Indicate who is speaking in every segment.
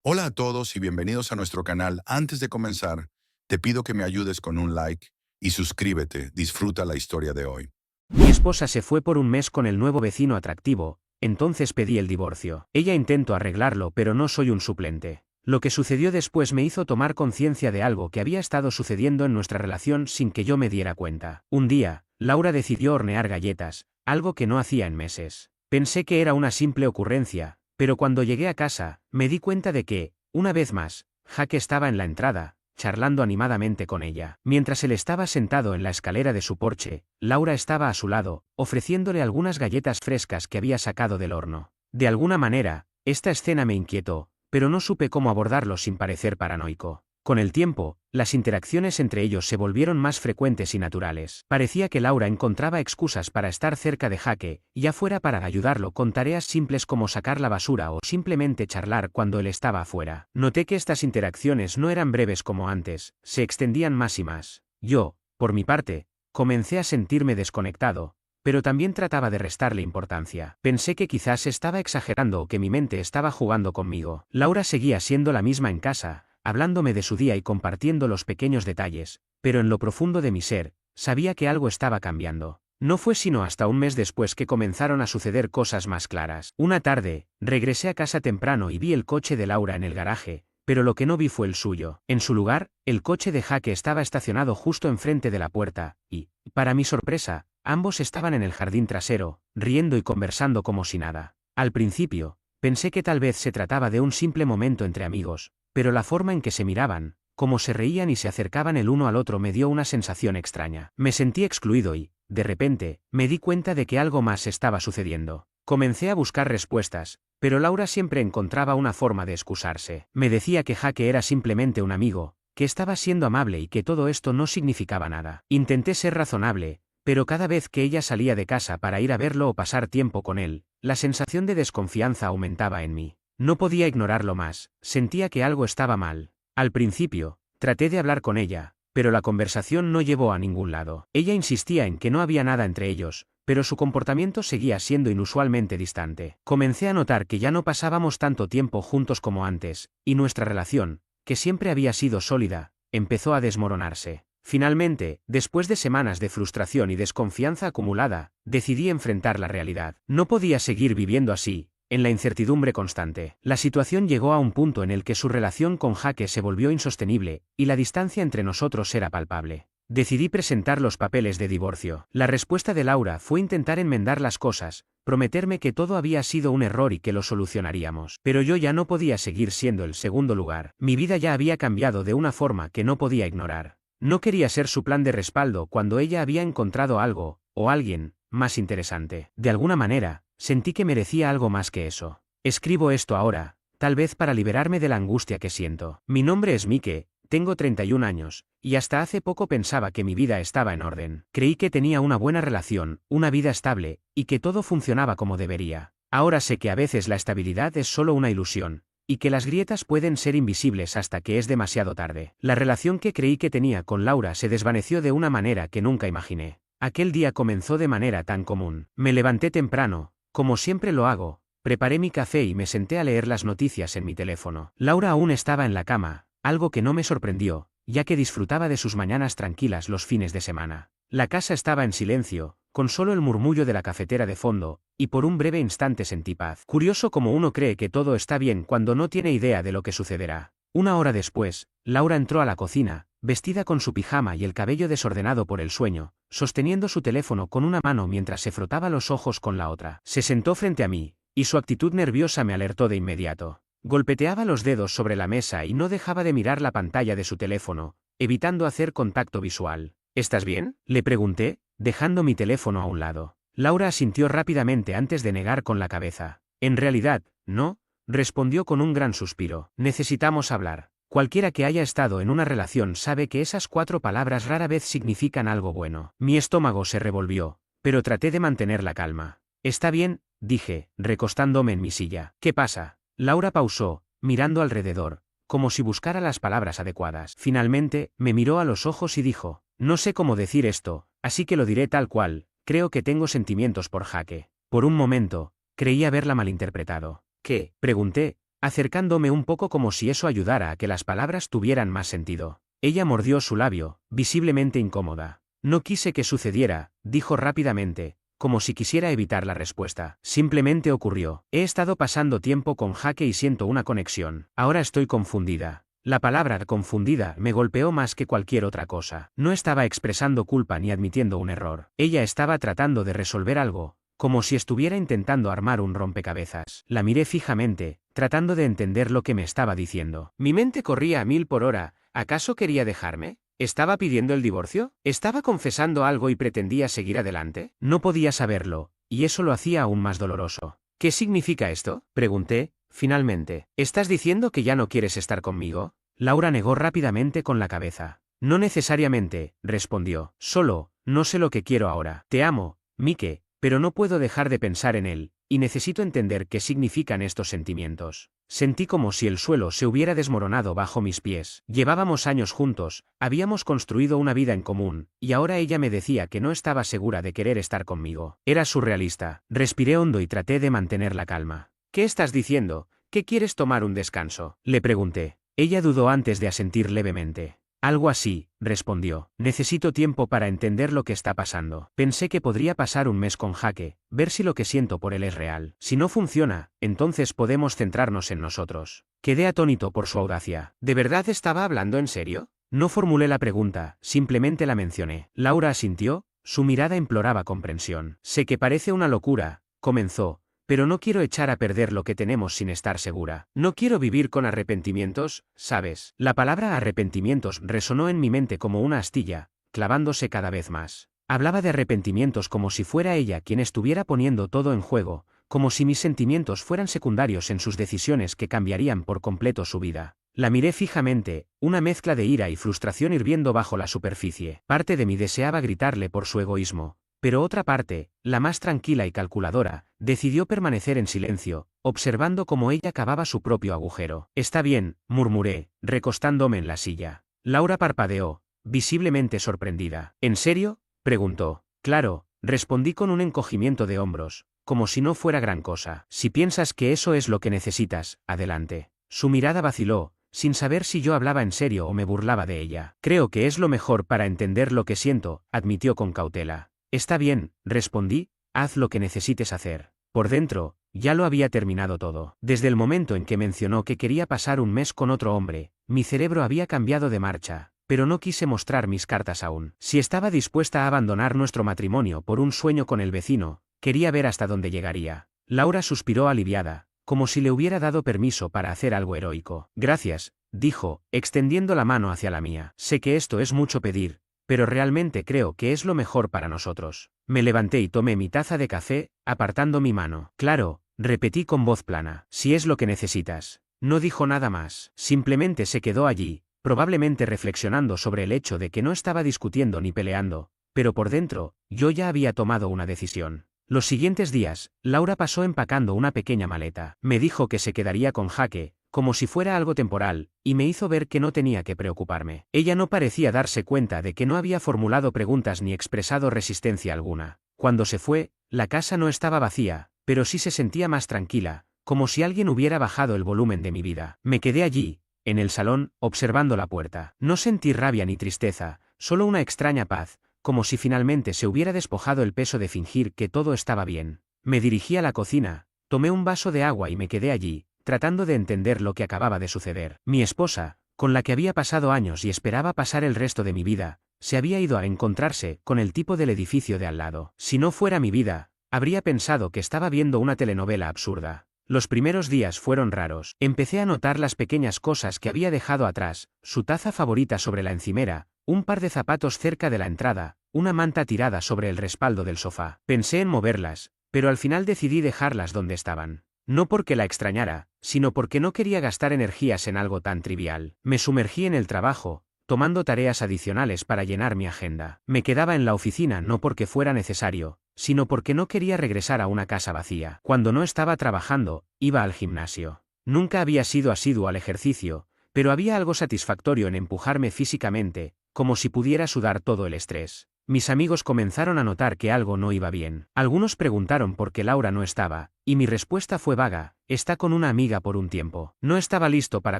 Speaker 1: Hola a todos y bienvenidos a nuestro canal. Antes de comenzar, te pido que me ayudes con un like y suscríbete. Disfruta la historia de hoy.
Speaker 2: Mi esposa se fue por un mes con el nuevo vecino atractivo, entonces pedí el divorcio. Ella intentó arreglarlo, pero no soy un suplente. Lo que sucedió después me hizo tomar conciencia de algo que había estado sucediendo en nuestra relación sin que yo me diera cuenta. Un día, Laura decidió hornear galletas, algo que no hacía en meses. Pensé que era una simple ocurrencia, pero cuando llegué a casa, me di cuenta de que, una vez más, Jaque estaba en la entrada, charlando animadamente con ella. Mientras él estaba sentado en la escalera de su porche, Laura estaba a su lado, ofreciéndole algunas galletas frescas que había sacado del horno. De alguna manera, esta escena me inquietó, pero no supe cómo abordarlo sin parecer paranoico. Con el tiempo, las interacciones entre ellos se volvieron más frecuentes y naturales. Parecía que Laura encontraba excusas para estar cerca de Jaque, ya fuera para ayudarlo con tareas simples como sacar la basura o simplemente charlar cuando él estaba afuera. Noté que estas interacciones no eran breves como antes, se extendían más y más. Yo, por mi parte, comencé a sentirme desconectado, pero también trataba de restarle importancia. Pensé que quizás estaba exagerando o que mi mente estaba jugando conmigo. Laura seguía siendo la misma en casa, hablándome de su día y compartiendo los pequeños detalles, pero en lo profundo de mi ser, sabía que algo estaba cambiando. No fue sino hasta un mes después que comenzaron a suceder cosas más claras. Una tarde, regresé a casa temprano y vi el coche de Laura en el garaje, pero lo que no vi fue el suyo. En su lugar, el coche de Jaque estaba estacionado justo enfrente de la puerta, y, para mi sorpresa, ambos estaban en el jardín trasero, riendo y conversando como si nada. Al principio, pensé que tal vez se trataba de un simple momento entre amigos, pero la forma en que se miraban, cómo se reían y se acercaban el uno al otro me dio una sensación extraña. Me sentí excluido y, de repente, me di cuenta de que algo más estaba sucediendo. Comencé a buscar respuestas, pero Laura siempre encontraba una forma de excusarse. Me decía que Jaque era simplemente un amigo, que estaba siendo amable y que todo esto no significaba nada. Intenté ser razonable, pero cada vez que ella salía de casa para ir a verlo o pasar tiempo con él, la sensación de desconfianza aumentaba en mí. No podía ignorarlo más, sentía que algo estaba mal. Al principio, traté de hablar con ella, pero la conversación no llevó a ningún lado. Ella insistía en que no había nada entre ellos, pero su comportamiento seguía siendo inusualmente distante. Comencé a notar que ya no pasábamos tanto tiempo juntos como antes, y nuestra relación, que siempre había sido sólida, empezó a desmoronarse. Finalmente, después de semanas de frustración y desconfianza acumulada, decidí enfrentar la realidad. No podía seguir viviendo así, en la incertidumbre constante. La situación llegó a un punto en el que su relación con Jaque se volvió insostenible, y la distancia entre nosotros era palpable. Decidí presentar los papeles de divorcio. La respuesta de Laura fue intentar enmendar las cosas, prometerme que todo había sido un error y que lo solucionaríamos. Pero yo ya no podía seguir siendo el segundo lugar. Mi vida ya había cambiado de una forma que no podía ignorar. No quería ser su plan de respaldo cuando ella había encontrado algo, o alguien, más interesante. De alguna manera, sentí que merecía algo más que eso. Escribo esto ahora, tal vez para liberarme de la angustia que siento. Mi nombre es Mike, tengo 31 años, y hasta hace poco pensaba que mi vida estaba en orden. Creí que tenía una buena relación, una vida estable, y que todo funcionaba como debería. Ahora sé que a veces la estabilidad es solo una ilusión, y que las grietas pueden ser invisibles hasta que es demasiado tarde. La relación que creí que tenía con Laura se desvaneció de una manera que nunca imaginé. Aquel día comenzó de manera tan común. Me levanté temprano, como siempre lo hago, preparé mi café y me senté a leer las noticias en mi teléfono. Laura aún estaba en la cama, algo que no me sorprendió, ya que disfrutaba de sus mañanas tranquilas los fines de semana. La casa estaba en silencio, con solo el murmullo de la cafetera de fondo, y por un breve instante sentí paz. Curioso como uno cree que todo está bien cuando no tiene idea de lo que sucederá. Una hora después, Laura entró a la cocina, vestida con su pijama y el cabello desordenado por el sueño, sosteniendo su teléfono con una mano mientras se frotaba los ojos con la otra. Se sentó frente a mí, y su actitud nerviosa me alertó de inmediato. Golpeteaba los dedos sobre la mesa y no dejaba de mirar la pantalla de su teléfono, evitando hacer contacto visual. ¿Estás bien?, le pregunté, dejando mi teléfono a un lado. Laura asintió rápidamente antes de negar con la cabeza. En realidad, no, respondió con un gran suspiro. Necesitamos hablar. Cualquiera que haya estado en una relación sabe que esas 4 palabras rara vez significan algo bueno. Mi estómago se revolvió, pero traté de mantener la calma. Está bien, dije, recostándome en mi silla. ¿Qué pasa? Laura pausó, mirando alrededor, como si buscara las palabras adecuadas. Finalmente, me miró a los ojos y dijo, no sé cómo decir esto, así que lo diré tal cual, creo que tengo sentimientos por Jaque. Por un momento, creí haberla malinterpretado. ¿Qué?, pregunté, acercándome un poco como si eso ayudara a que las palabras tuvieran más sentido. Ella mordió su labio, visiblemente incómoda. No quise que sucediera, dijo rápidamente, como si quisiera evitar la respuesta. Simplemente ocurrió. He estado pasando tiempo con Jake y siento una conexión. Ahora estoy confundida. La palabra confundida me golpeó más que cualquier otra cosa. No estaba expresando culpa ni admitiendo un error. Ella estaba tratando de resolver algo, como si estuviera intentando armar un rompecabezas. La miré fijamente, tratando de entender lo que me estaba diciendo. Mi mente corría a 1000 por hora. ¿Acaso quería dejarme? ¿Estaba pidiendo el divorcio? ¿Estaba confesando algo y pretendía seguir adelante? No podía saberlo, y eso lo hacía aún más doloroso. ¿Qué significa esto?, pregunté, finalmente. ¿Estás diciendo que ya no quieres estar conmigo? Laura negó rápidamente con la cabeza. No necesariamente, respondió. Solo, no sé lo que quiero ahora. Te amo, Mike, pero no puedo dejar de pensar en él, y necesito entender qué significan estos sentimientos. Sentí como si el suelo se hubiera desmoronado bajo mis pies. Llevábamos años juntos, habíamos construido una vida en común, y ahora ella me decía que no estaba segura de querer estar conmigo. Era surrealista. Respiré hondo y traté de mantener la calma. ¿Qué estás diciendo? ¿Qué quieres tomar un descanso?, le pregunté. Ella dudó antes de asentir levemente. Algo así, respondió. Necesito tiempo para entender lo que está pasando. Pensé que podría pasar un mes con Jake, ver si lo que siento por él es real. Si no funciona, entonces podemos centrarnos en nosotros. Quedé atónito por su audacia. ¿De verdad estaba hablando en serio? No formulé la pregunta, simplemente la mencioné. Laura asintió, su mirada imploraba comprensión. Sé que parece una locura, comenzó, pero no quiero echar a perder lo que tenemos sin estar segura. No quiero vivir con arrepentimientos, ¿sabes? La palabra arrepentimientos resonó en mi mente como una astilla, clavándose cada vez más. Hablaba de arrepentimientos como si fuera ella quien estuviera poniendo todo en juego, como si mis sentimientos fueran secundarios en sus decisiones que cambiarían por completo su vida. La miré fijamente, una mezcla de ira y frustración hirviendo bajo la superficie. Parte de mí deseaba gritarle por su egoísmo, pero otra parte, la más tranquila y calculadora, decidió permanecer en silencio, observando cómo ella cavaba su propio agujero. Está bien, murmuré, recostándome en la silla. Laura parpadeó, visiblemente sorprendida. ¿En serio?, preguntó. Claro, respondí con un encogimiento de hombros, como si no fuera gran cosa. Si piensas que eso es lo que necesitas, adelante. Su mirada vaciló, sin saber si yo hablaba en serio o me burlaba de ella. Creo que es lo mejor para entender lo que siento, admitió con cautela. Está bien, respondí, haz lo que necesites hacer. Por dentro, ya lo había terminado todo. Desde el momento en que mencionó que quería pasar un mes con otro hombre, mi cerebro había cambiado de marcha, pero no quise mostrar mis cartas aún. Si estaba dispuesta a abandonar nuestro matrimonio por un sueño con el vecino, quería ver hasta dónde llegaría. Laura suspiró aliviada, como si le hubiera dado permiso para hacer algo heroico. Gracias, dijo, extendiendo la mano hacia la mía. Sé que esto es mucho pedir, pero realmente creo que es lo mejor para nosotros. Me levanté y tomé mi taza de café, apartando mi mano. Claro, repetí con voz plana. Si es lo que necesitas. No dijo nada más. Simplemente se quedó allí, probablemente reflexionando sobre el hecho de que no estaba discutiendo ni peleando, pero por dentro, yo ya había tomado una decisión. Los siguientes días, Laura pasó empacando una pequeña maleta. Me dijo que se quedaría con Jake, como si fuera algo temporal, y me hizo ver que no tenía que preocuparme. Ella no parecía darse cuenta de que no había formulado preguntas ni expresado resistencia alguna. Cuando se fue, la casa no estaba vacía, pero sí se sentía más tranquila, como si alguien hubiera bajado el volumen de mi vida. Me quedé allí, en el salón, observando la puerta. No sentí rabia ni tristeza, solo una extraña paz, como si finalmente se hubiera despojado el peso de fingir que todo estaba bien. Me dirigí a la cocina, tomé un vaso de agua y me quedé allí, tratando de entender lo que acababa de suceder. Mi esposa, con la que había pasado años y esperaba pasar el resto de mi vida, se había ido a encontrarse con el tipo del edificio de al lado. Si no fuera mi vida, habría pensado que estaba viendo una telenovela absurda. Los primeros días fueron raros. Empecé a notar las pequeñas cosas que había dejado atrás, su taza favorita sobre la encimera, un par de zapatos cerca de la entrada, una manta tirada sobre el respaldo del sofá. Pensé en moverlas, pero al final decidí dejarlas donde estaban. No porque la extrañara, sino porque no quería gastar energías en algo tan trivial. Me sumergí en el trabajo, tomando tareas adicionales para llenar mi agenda. Me quedaba en la oficina no porque fuera necesario, sino porque no quería regresar a una casa vacía. Cuando no estaba trabajando, iba al gimnasio. Nunca había sido asiduo al ejercicio, pero había algo satisfactorio en empujarme físicamente, como si pudiera sudar todo el estrés. mis amigos comenzaron a notar que algo no iba bien. Algunos preguntaron por qué Laura no estaba, y mi respuesta fue vaga: está con una amiga por un tiempo. No estaba listo para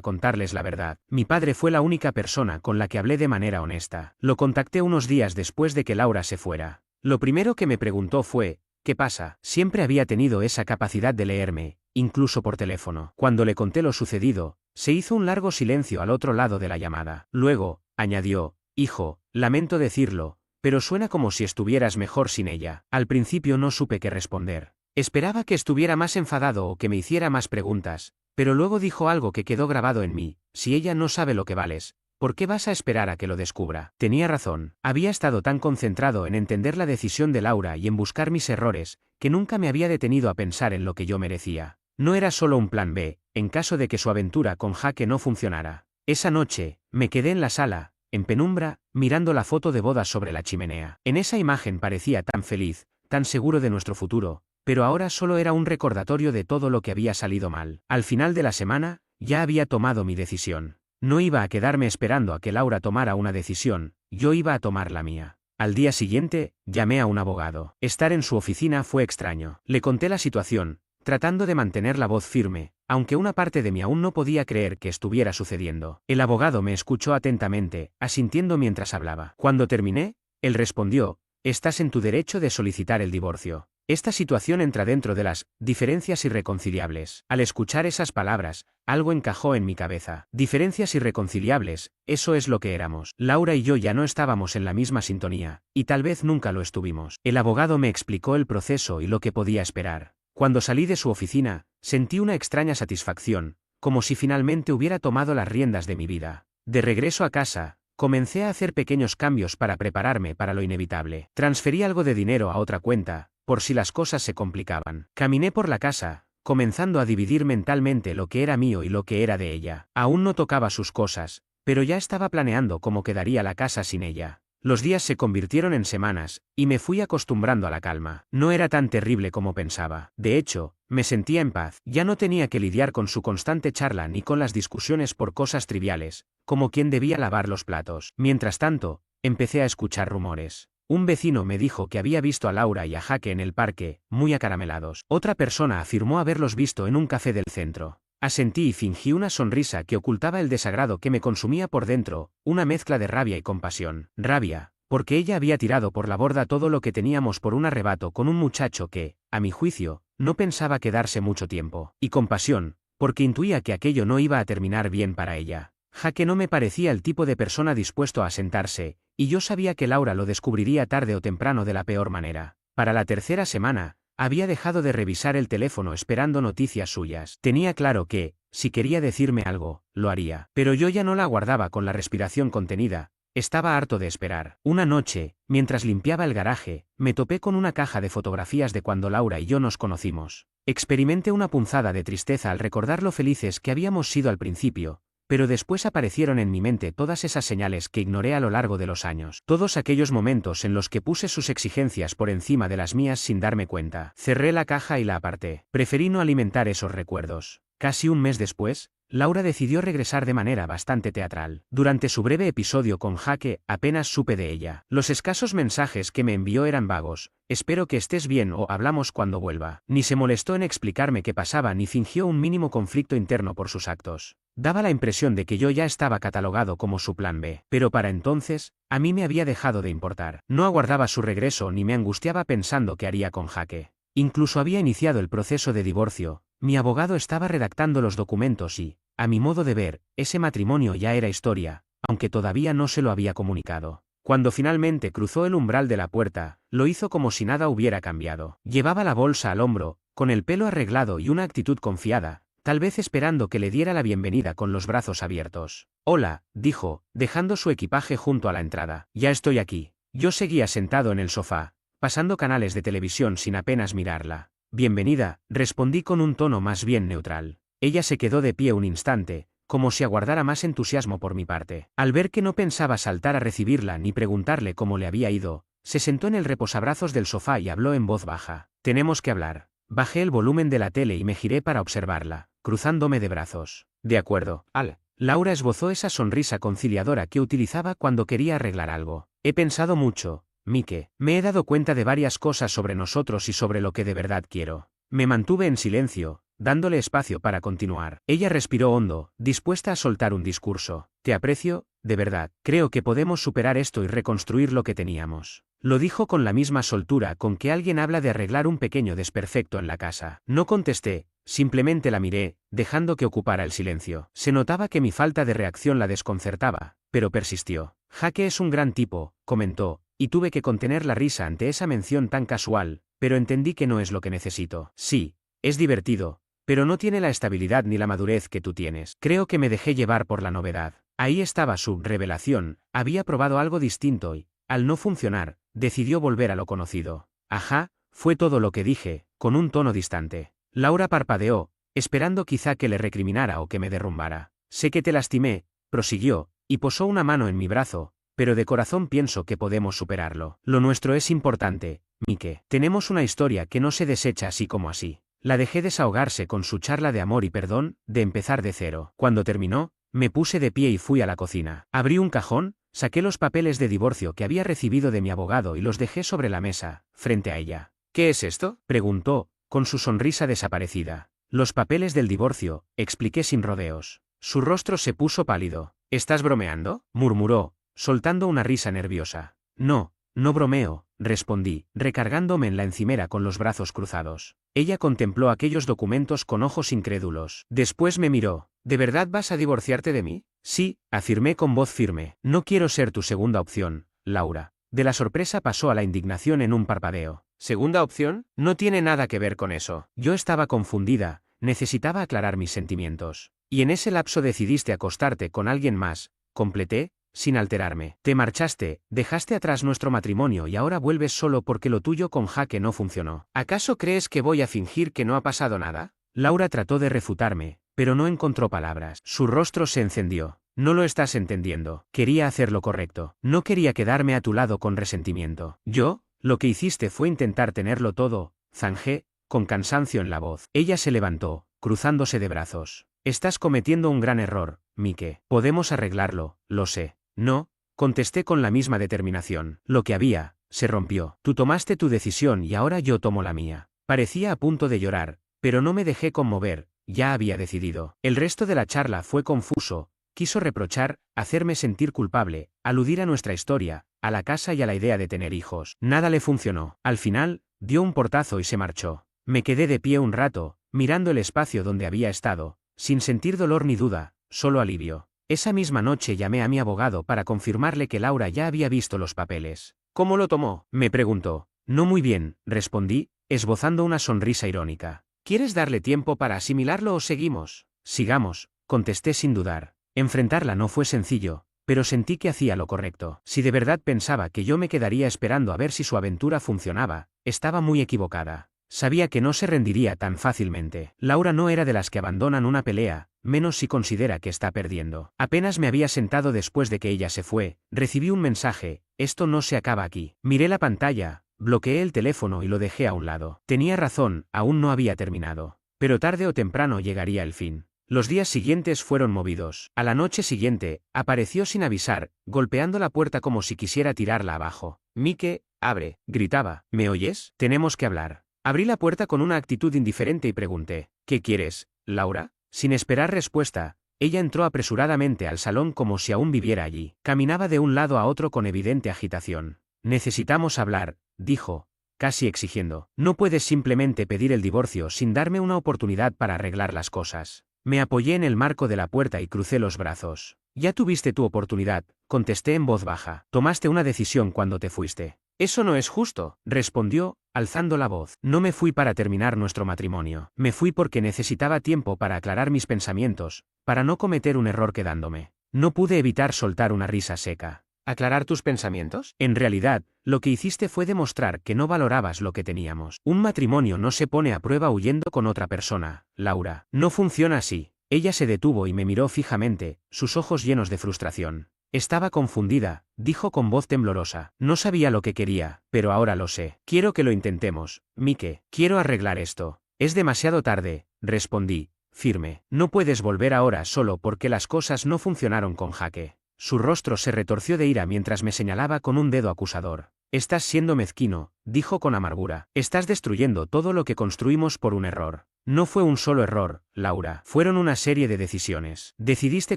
Speaker 2: contarles la verdad. Mi padre fue la única persona con la que hablé de manera honesta. Lo contacté unos días después de que Laura se fuera. Lo primero que me preguntó fue: ¿qué pasa? Siempre había tenido esa capacidad de leerme, incluso por teléfono. Cuando le conté lo sucedido, se hizo un largo silencio al otro lado de la llamada. Luego, añadió: hijo, lamento decirlo, pero suena como si estuvieras mejor sin ella. Al principio no supe qué responder. Esperaba que estuviera más enfadado o que me hiciera más preguntas, pero luego dijo algo que quedó grabado en mí: si ella no sabe lo que vales, ¿por qué vas a esperar a que lo descubra? Tenía razón. Había estado tan concentrado en entender la decisión de Laura y en buscar mis errores, que nunca me había detenido a pensar en lo que yo merecía. No era solo un plan B, en caso de que su aventura con Jake no funcionara. Esa noche, me quedé en la sala, en penumbra, mirando la foto de bodas sobre la chimenea. En esa imagen parecía tan feliz, tan seguro de nuestro futuro, pero ahora solo era un recordatorio de todo lo que había salido mal. Al final de la semana, ya había tomado mi decisión. No iba a quedarme esperando a que Laura tomara una decisión, yo iba a tomar la mía. Al día siguiente, llamé a un abogado. Estar en su oficina fue extraño. Le conté la situación, tratando de mantener la voz firme, aunque una parte de mí aún no podía creer que estuviera sucediendo. El abogado me escuchó atentamente, asintiendo mientras hablaba. Cuando terminé, él respondió: estás en tu derecho de solicitar el divorcio. Esta situación entra dentro de las diferencias irreconciliables. Al escuchar esas palabras, algo encajó en mi cabeza. Diferencias irreconciliables, eso es lo que éramos. Laura y yo ya no estábamos en la misma sintonía, y tal vez nunca lo estuvimos. El abogado me explicó el proceso y lo que podía esperar. Cuando salí de su oficina, sentí una extraña satisfacción, como si finalmente hubiera tomado las riendas de mi vida. De regreso a casa, comencé a hacer pequeños cambios para prepararme para lo inevitable. Transferí algo de dinero a otra cuenta, por si las cosas se complicaban. Caminé por la casa, comenzando a dividir mentalmente lo que era mío y lo que era de ella. Aún no tocaba sus cosas, pero ya estaba planeando cómo quedaría la casa sin ella. Los días se convirtieron en semanas, y me fui acostumbrando a la calma. No era tan terrible como pensaba. De hecho, me sentía en paz. Ya no tenía que lidiar con su constante charla ni con las discusiones por cosas triviales, como quién debía lavar los platos. Mientras tanto, empecé a escuchar rumores. Un vecino me dijo que había visto a Laura y a Jake en el parque, muy acaramelados. Otra persona afirmó haberlos visto en un café del centro. Asentí y fingí una sonrisa que ocultaba el desagrado que me consumía por dentro, una mezcla de rabia y compasión. Rabia, porque ella había tirado por la borda todo lo que teníamos por un arrebato con un muchacho que, a mi juicio, no pensaba quedarse mucho tiempo. Y compasión, porque intuía que aquello no iba a terminar bien para ella. Jake no me parecía el tipo de persona dispuesto a sentarse, y yo sabía que Laura lo descubriría tarde o temprano de la peor manera. Para la tercera semana, había dejado de revisar el teléfono esperando noticias suyas. Tenía claro que, si quería decirme algo, lo haría. Pero yo ya no la aguardaba con la respiración contenida. Estaba harto de esperar. Una noche, mientras limpiaba el garaje, me topé con una caja de fotografías de cuando Laura y yo nos conocimos. Experimenté una punzada de tristeza al recordar lo felices que habíamos sido al principio, pero después aparecieron en mi mente todas esas señales que ignoré a lo largo de los años. Todos aquellos momentos en los que puse sus exigencias por encima de las mías sin darme cuenta. Cerré la caja y la aparté. Preferí no alimentar esos recuerdos. Casi un mes después, Laura decidió regresar de manera bastante teatral. Durante su breve episodio con Jake, apenas supe de ella. Los escasos mensajes que me envió eran vagos: espero que estés bien o hablamos cuando vuelva. Ni se molestó en explicarme qué pasaba ni fingió un mínimo conflicto interno por sus actos. Daba la impresión de que yo ya estaba catalogado como su plan B. Pero para entonces, a mí me había dejado de importar. No aguardaba su regreso ni me angustiaba pensando qué haría con Jake. Incluso había iniciado el proceso de divorcio. Mi abogado estaba redactando los documentos y, a mi modo de ver, ese matrimonio ya era historia, aunque todavía no se lo había comunicado. Cuando finalmente cruzó el umbral de la puerta, lo hizo como si nada hubiera cambiado. Llevaba la bolsa al hombro, con el pelo arreglado y una actitud confiada, tal vez esperando que le diera la bienvenida con los brazos abiertos. «Hola», dijo, dejando su equipaje junto a la entrada. «Ya estoy aquí». Yo seguía sentado en el sofá, pasando canales de televisión sin apenas mirarla. «Bienvenida», respondí con un tono más bien neutral. Ella se quedó de pie un instante, como si aguardara más entusiasmo por mi parte. Al ver que no pensaba saltar a recibirla ni preguntarle cómo le había ido, se sentó en el reposabrazos del sofá y habló en voz baja. «Tenemos que hablar». Bajé el volumen de la tele y me giré para observarla, cruzándome de brazos. «De acuerdo, Al». Laura esbozó esa sonrisa conciliadora que utilizaba cuando quería arreglar algo. «He pensado mucho, Mike. Me he dado cuenta de varias cosas sobre nosotros y sobre lo que de verdad quiero. Me mantuve en silencio, dándole espacio para continuar. Ella respiró hondo, dispuesta a soltar un discurso. Te aprecio, de verdad. Creo que podemos superar esto y reconstruir lo que teníamos. Lo dijo con la misma soltura con que alguien habla de arreglar un pequeño desperfecto en la casa. No contesté, simplemente la miré, dejando que ocupara el silencio. Se notaba que mi falta de reacción la desconcertaba, pero persistió. Jake es un gran tipo, comentó, y tuve que contener la risa ante esa mención tan casual, pero entendí que no es lo que necesito. Sí, es divertido, pero no tiene la estabilidad ni la madurez que tú tienes. Creo que me dejé llevar por la novedad. Ahí estaba su revelación, había probado algo distinto y, al no funcionar, decidió volver a lo conocido. Ajá, fue todo lo que dije, con un tono distante. Laura parpadeó, esperando quizá que le recriminara o que me derrumbara. Sé que te lastimé, prosiguió, y posó una mano en mi brazo, pero de corazón pienso que podemos superarlo. Lo nuestro es importante, Mike. Tenemos una historia que no se desecha así como así. La dejé desahogarse con su charla de amor y perdón, de empezar de cero. Cuando terminó, me puse de pie y fui a la cocina. Abrí un cajón, saqué los papeles de divorcio que había recibido de mi abogado y los dejé sobre la mesa, frente a ella. ¿Qué es esto?, preguntó, con su sonrisa desaparecida. Los papeles del divorcio, expliqué sin rodeos. Su rostro se puso pálido. ¿Estás bromeando?, murmuró, soltando una risa nerviosa. No, no bromeo, respondí, recargándome en la encimera con los brazos cruzados. Ella contempló aquellos documentos con ojos incrédulos. Después me miró. ¿De verdad vas a divorciarte de mí? Sí, afirmé con voz firme. No quiero ser tu segunda opción, Laura. De la sorpresa pasó a la indignación en un parpadeo. ¿Segunda opción? No tiene nada que ver con eso. Yo estaba confundida, necesitaba aclarar mis sentimientos. Y en ese lapso decidiste acostarte con alguien más, completé, sin alterarme. Te marchaste, dejaste atrás nuestro matrimonio y ahora vuelves solo porque lo tuyo con Jake no funcionó. ¿Acaso crees que voy a fingir que no ha pasado nada? Laura trató de refutarme, pero no encontró palabras. Su rostro se encendió. No lo estás entendiendo. Quería hacer lo correcto. No quería quedarme a tu lado con resentimiento. Yo, lo que hiciste fue intentar tenerlo todo, zanjé, con cansancio en la voz. Ella se levantó, cruzándose de brazos. Estás cometiendo un gran error, Mike. Podemos arreglarlo, lo sé. No, contesté con la misma determinación. Lo que había, se rompió. Tú tomaste tu decisión y ahora yo tomo la mía. Parecía a punto de llorar, pero no me dejé conmover, ya había decidido. El resto de la charla fue confuso, quiso reprochar, hacerme sentir culpable, aludir a nuestra historia, a la casa y a la idea de tener hijos. Nada le funcionó. Al final, dio un portazo y se marchó. Me quedé de pie un rato, mirando el espacio donde había estado, sin sentir dolor ni duda, solo alivio. Esa misma noche llamé a mi abogado para confirmarle que Laura ya había visto los papeles. ¿Cómo lo tomó?, me preguntó. No muy bien, respondí, esbozando una sonrisa irónica. ¿Quieres darle tiempo para asimilarlo o seguimos? Sigamos, contesté sin dudar. Enfrentarla no fue sencillo, pero sentí que hacía lo correcto. Si de verdad pensaba que yo me quedaría esperando a ver si su aventura funcionaba, estaba muy equivocada. Sabía que no se rendiría tan fácilmente. Laura no era de las que abandonan una pelea, menos si considera que está perdiendo. Apenas me había sentado después de que ella se fue, recibí un mensaje: esto no se acaba aquí. Miré la pantalla, bloqueé el teléfono y lo dejé a un lado. Tenía razón, aún no había terminado. Pero tarde o temprano llegaría el fin. Los días siguientes fueron movidos. A la noche siguiente, apareció sin avisar, golpeando la puerta como si quisiera tirarla abajo. Mike, abre, gritaba. ¿Me oyes? Tenemos que hablar. Abrí la puerta con una actitud indiferente y pregunté: ¿qué quieres, Laura? Sin esperar respuesta, ella entró apresuradamente al salón como si aún viviera allí. Caminaba de un lado a otro con evidente agitación. Necesitamos hablar, dijo, casi exigiendo. No puedes simplemente pedir el divorcio sin darme una oportunidad para arreglar las cosas. Me apoyé en el marco de la puerta y crucé los brazos. Ya tuviste tu oportunidad, contesté en voz baja. Tomaste una decisión cuando te fuiste. Eso no es justo, respondió, alzando la voz. No me fui para terminar nuestro matrimonio. Me fui porque necesitaba tiempo para aclarar mis pensamientos, para no cometer un error quedándome. No pude evitar soltar una risa seca. ¿Aclarar tus pensamientos? En realidad, lo que hiciste fue demostrar que no valorabas lo que teníamos. Un matrimonio no se pone a prueba huyendo con otra persona, Laura. No funciona así. Ella se detuvo y me miró fijamente, sus ojos llenos de frustración. Estaba confundida, dijo con voz temblorosa. No sabía lo que quería, pero ahora lo sé. Quiero que lo intentemos, Mike. Quiero arreglar esto. Es demasiado tarde, respondí, firme. No puedes volver ahora solo porque las cosas no funcionaron con Jake. Su rostro se retorció de ira mientras me señalaba con un dedo acusador. Estás siendo mezquino, dijo con amargura. Estás destruyendo todo lo que construimos por un error. No fue un solo error, Laura. Fueron una serie de decisiones. Decidiste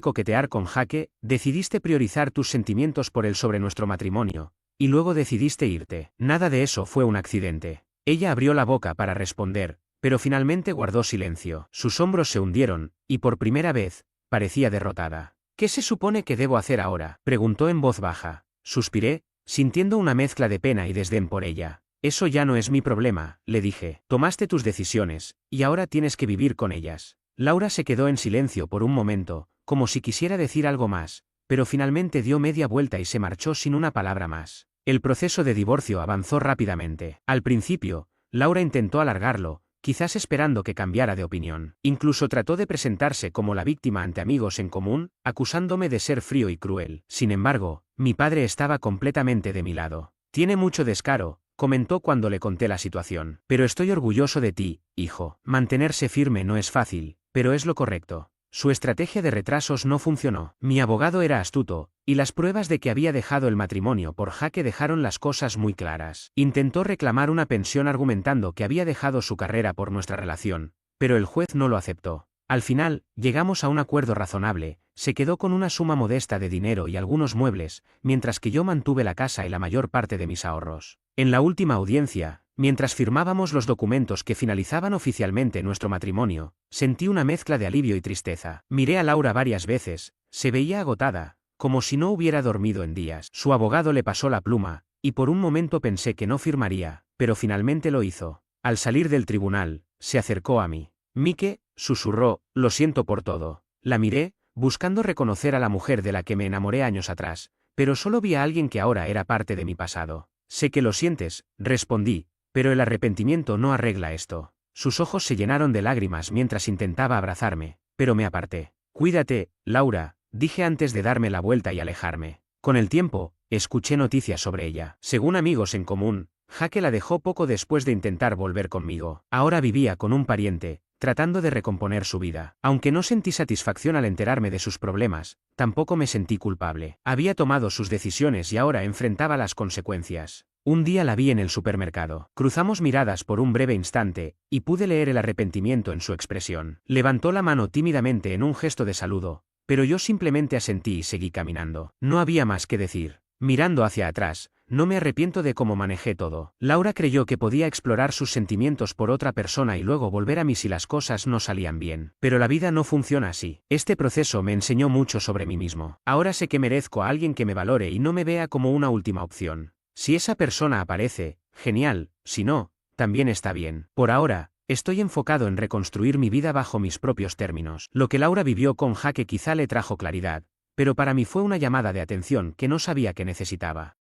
Speaker 2: coquetear con Jake, decidiste priorizar tus sentimientos por él sobre nuestro matrimonio, y luego decidiste irte. Nada de eso fue un accidente. Ella abrió la boca para responder, pero finalmente guardó silencio. Sus hombros se hundieron, y por primera vez, parecía derrotada. ¿Qué se supone que debo hacer ahora?, preguntó en voz baja. Suspiré, sintiendo una mezcla de pena y desdén por ella. Eso ya no es mi problema, le dije. Tomaste tus decisiones, y ahora tienes que vivir con ellas. Laura se quedó en silencio por un momento, como si quisiera decir algo más, pero finalmente dio media vuelta y se marchó sin una palabra más. El proceso de divorcio avanzó rápidamente. Al principio, Laura intentó alargarlo, quizás esperando que cambiara de opinión. Incluso trató de presentarse como la víctima ante amigos en común, acusándome de ser frío y cruel. Sin embargo, mi padre estaba completamente de mi lado. Tiene mucho descaro, comentó cuando le conté la situación. Pero estoy orgulloso de ti, hijo. Mantenerse firme no es fácil, pero es lo correcto. Su estrategia de retrasos no funcionó. Mi abogado era astuto, y las pruebas de que había dejado el matrimonio por Jake dejaron las cosas muy claras. Intentó reclamar una pensión argumentando que había dejado su carrera por nuestra relación, pero el juez no lo aceptó. Al final, llegamos a un acuerdo razonable, se quedó con una suma modesta de dinero y algunos muebles, mientras que yo mantuve la casa y la mayor parte de mis ahorros. En la última audiencia, mientras firmábamos los documentos que finalizaban oficialmente nuestro matrimonio, sentí una mezcla de alivio y tristeza. Miré a Laura varias veces, se veía agotada, como si no hubiera dormido en días. Su abogado le pasó la pluma, y por un momento pensé que no firmaría, pero finalmente lo hizo. Al salir del tribunal, se acercó a mí. Mike, susurró, lo siento por todo. La miré, buscando reconocer a la mujer de la que me enamoré años atrás, pero solo vi a alguien que ahora era parte de mi pasado. Sé que lo sientes, respondí, pero el arrepentimiento no arregla esto. Sus ojos se llenaron de lágrimas mientras intentaba abrazarme, pero me aparté. Cuídate, Laura, dije antes de darme la vuelta y alejarme. Con el tiempo, escuché noticias sobre ella. Según amigos en común, Jake la dejó poco después de intentar volver conmigo. Ahora vivía con un pariente, tratando de recomponer su vida. Aunque no sentí satisfacción al enterarme de sus problemas, tampoco me sentí culpable. Había tomado sus decisiones y ahora enfrentaba las consecuencias. Un día la vi en el supermercado. Cruzamos miradas por un breve instante, y pude leer el arrepentimiento en su expresión. Levantó la mano tímidamente en un gesto de saludo, pero yo simplemente asentí y seguí caminando. No había más que decir. Mirando hacia atrás, no me arrepiento de cómo manejé todo. Laura creyó que podía explorar sus sentimientos por otra persona y luego volver a mí si las cosas no salían bien. Pero la vida no funciona así. Este proceso me enseñó mucho sobre mí mismo. Ahora sé que merezco a alguien que me valore y no me vea como una última opción. Si esa persona aparece, genial, si no, también está bien. Por ahora, estoy enfocado en reconstruir mi vida bajo mis propios términos. Lo que Laura vivió con Jake quizá le trajo claridad, pero para mí fue una llamada de atención que no sabía que necesitaba.